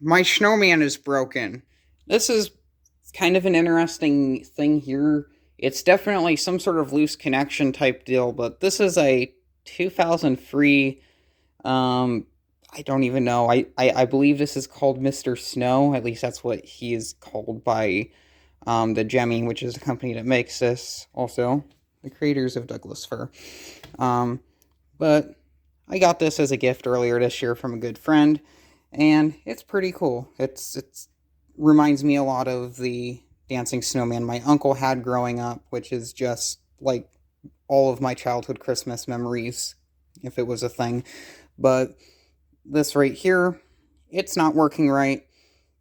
My snowman is broken. This is kind of an interesting thing here. It's definitely some sort of loose connection type deal, but this is a 2003. Um, I don't even know. I believe this is called Mr. Snow. At least that's what he is called by the Gemmy, which is the company that makes this. Also, the creators of Douglas Fir. Um, but I got this as a gift earlier this year from a good friend, and it's pretty cool. It's reminds me a lot of the dancing snowman my uncle had growing up, which is just like all of my childhood Christmas memories, if it was a thing. But this right here, it's not working right.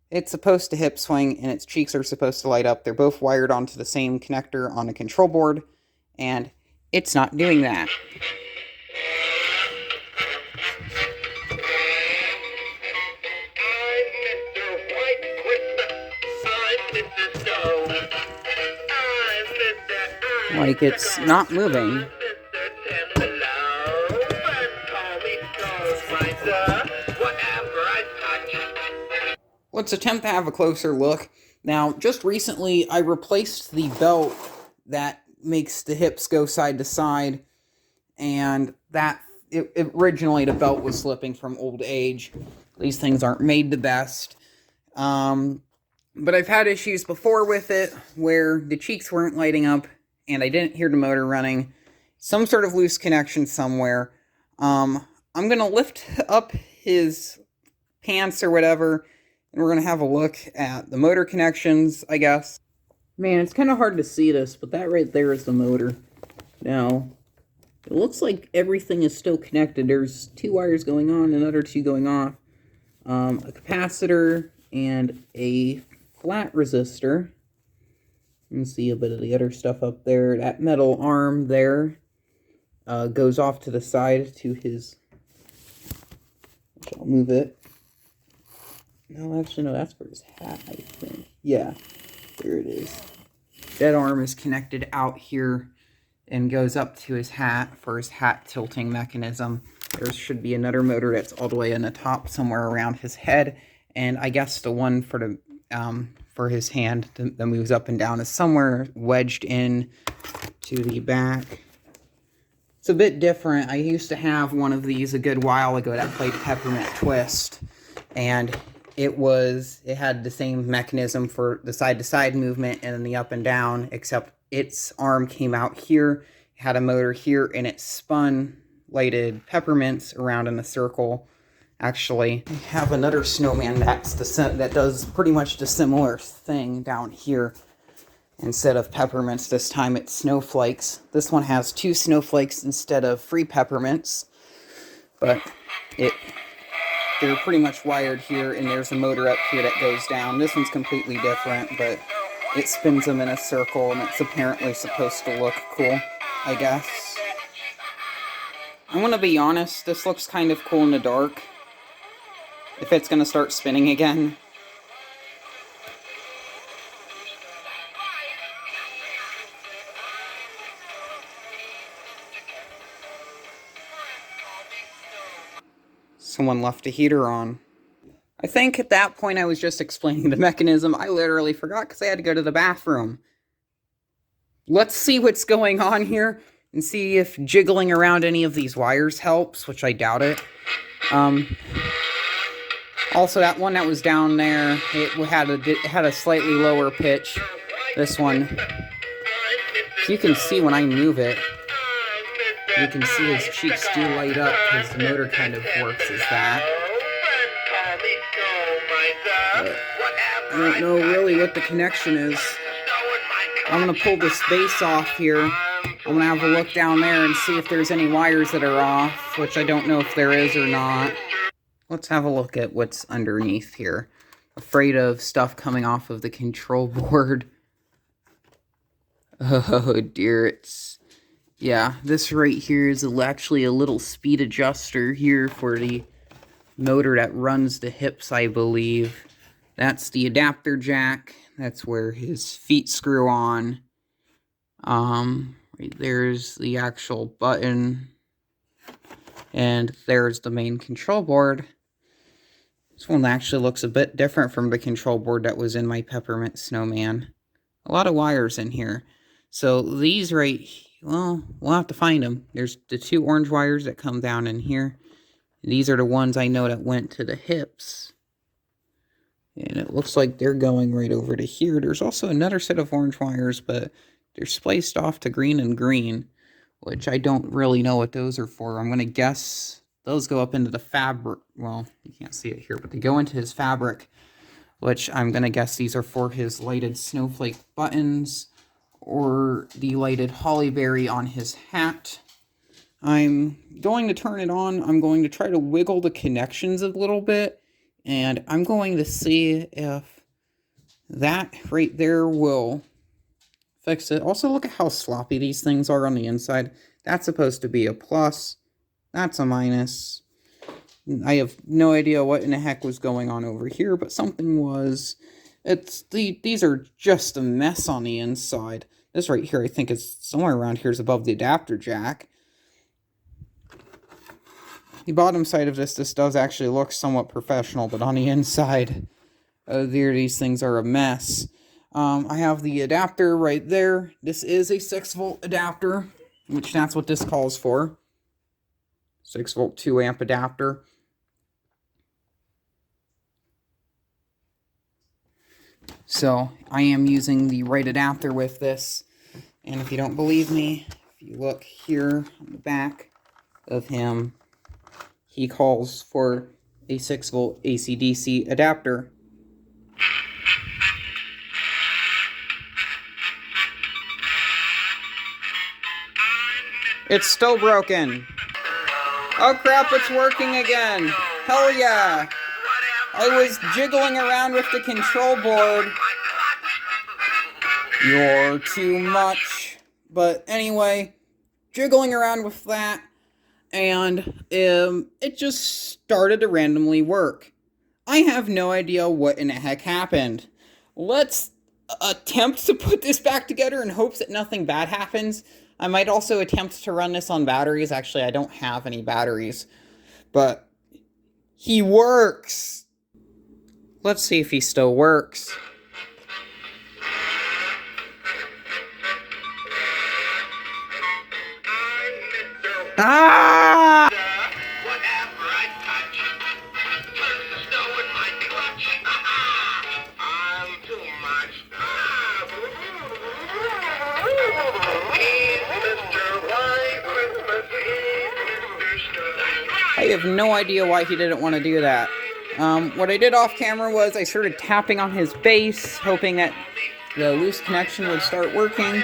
It's supposed to hip swing, and its cheeks are supposed to light up. They're both wired onto the same connector on a control board, and it's not doing that. Like, it's not moving. Let's attempt to have a closer look. Now, just recently, I replaced the belt that makes the hips go side to side, and originally the belt was slipping from old age. These things aren't made the best. But I've had issues before with it where the cheeks weren't lighting up and I didn't hear the motor running. Some sort of loose connection somewhere. I'm going to lift up his pants or whatever, and we're going to have a look at the motor connections, I guess. Man, it's kind of hard to see this, but that right there is the motor. Now, it looks like everything is still connected. There's 2 wires going on, another 2 going off. A capacitor and a flat resistor. You can see a bit of the other stuff up there. That metal arm there goes off to the side to his... I'll move it. No, actually, no, that's for his hat, I think. Yeah, there it is. That arm is connected out here and goes up to his hat for his hat tilting mechanism. There should be another motor that's all the way in the top somewhere around his head, and I guess the one for the for his hand that moves up and down is somewhere wedged in to the back. It's a bit different. I used to have one of these a good while ago that played Peppermint Twist, and it had the same mechanism for the side-to-side movement and then the up and down, except its arm came out here, had a motor here, and it spun lighted peppermints around in a circle. Actually, I have another snowman that does pretty much the similar thing down here. Instead of peppermints, this time it's snowflakes. This one has 2 snowflakes instead of 3 peppermints, but they're pretty much wired here, and there's a motor up here that goes down. This one's completely different, but it spins them in a circle, and it's apparently supposed to look cool, I guess. I'm gonna be honest, this looks kind of cool in the dark. If it's gonna start spinning again. Someone left a heater on. I think at that point I was just explaining the mechanism. I literally forgot because I had to go to the bathroom. Let's see what's going on here and see if jiggling around any of these wires helps, which I doubt it. Also, that one that was down there, it had a slightly lower pitch. This one, you can see when I move it, you can see his cheeks do light up because the motor kind of works as that. But I don't know really what the connection is. I'm going to pull this base off here. I'm going to have a look down there and see if there's any wires that are off, which I don't know if there is or not. Let's have a look at what's underneath here. Afraid of stuff coming off of the control board. Oh dear, yeah, this right here is actually a little speed adjuster here for the motor that runs the hips, I believe. That's the adapter jack. That's where his feet screw on. Right there's the actual button. And there's the main control board. This one actually looks a bit different from the control board that was in my Peppermint Snowman. A lot of wires in here. So these right, well, we'll have to find them. There's the 2 orange wires that come down in here. These are the ones I know that went to the hips. And it looks like they're going right over to here. There's also another set of orange wires, but they're spliced off to green and green, which I don't really know what those are for. I'm going to guess those go up into the fabric. Well, you can't see it here, but they go into his fabric, which I'm going to guess these are for his lighted snowflake buttons or the lighted hollyberry on his hat. I'm going to turn it on. I'm going to try to wiggle the connections a little bit, and I'm going to see if that right there will fix it. Also, look at how sloppy these things are on the inside. That's supposed to be a plus. That's a minus. I have no idea what in the heck was going on over here, but something was. These are just a mess on the inside. This right here, I think, is somewhere around here is above the adapter jack. The bottom side of this does actually look somewhat professional, but on the inside, these things are a mess. I have the adapter right there. This is a 6-volt adapter, which that's what this calls for. 6-volt 2-amp adapter. So I am using the right adapter with this. And if you don't believe me, if you look here on the back of him, he calls for a 6-volt AC/DC adapter. It's still broken. Oh crap, it's working again. Hell yeah. I was jiggling around with the control board. You're too much. But anyway, jiggling around with that, and it just started to randomly work. I have no idea what in the heck happened. Let's attempt to put this back together in hopes that nothing bad happens. I might also attempt to run this on batteries. Actually, I don't have any batteries. But he works. Let's see if he still works. Ah! I have no idea why he didn't want to do that. What I did off camera was I started tapping on his bass, hoping that the loose connection would start working.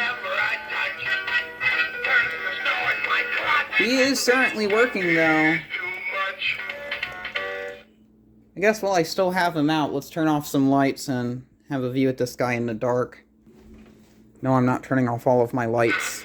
He is certainly working, though. I guess while I still have him out, let's turn off some lights and have a view at this guy in the dark. No, I'm not turning off all of my lights.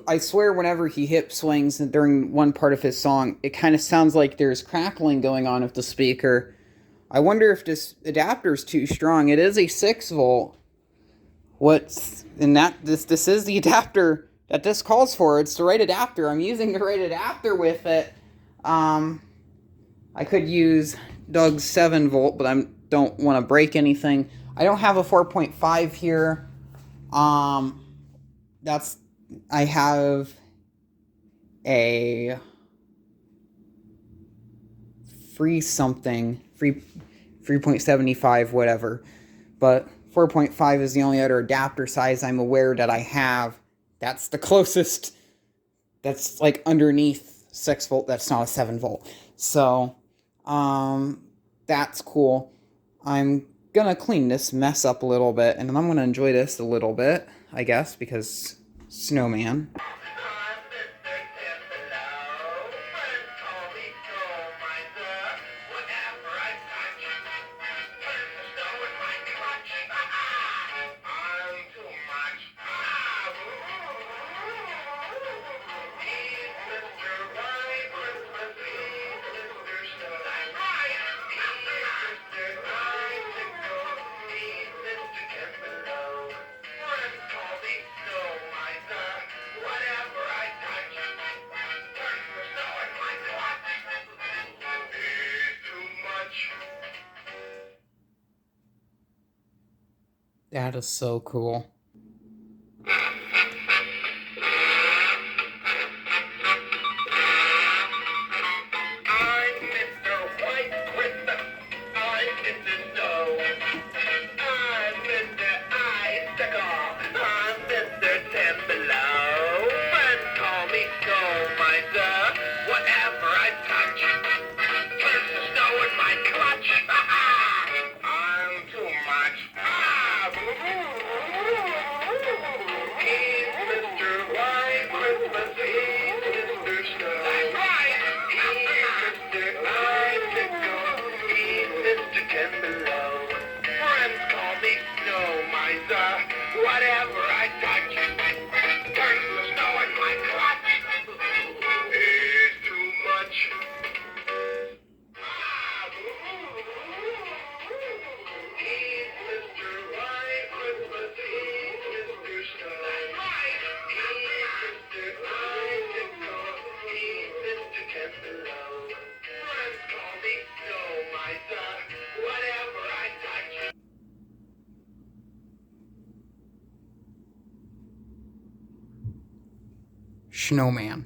I swear whenever he hip swings during one part of his song, it kind of sounds like there's crackling going on with the speaker. I wonder if this adapter's too strong. It is a 6-volt. This is the adapter that this calls for. It's the right adapter. I'm using the right adapter with it. I could use Doug's 7-volt, but I don't want to break anything. I don't have a 4.5 here. I have a 3.75, whatever. But 4.5 is the only other adapter size I'm aware that I have. That's the closest. That's like underneath 6-volt. That's not a 7-volt. So, that's cool. I'm gonna clean this mess up a little bit, and I'm gonna enjoy this a little bit, I guess, because snowman. That is so cool. Whatever I touch turns to snow in my clutch. It's too much. He's Mr. White Christmas. He's Mr. Snow. That's right. He's Mr. Icicle. He's Mr. Ten Below. Friends call me Snow Miser. Whatever I touch. Snowman.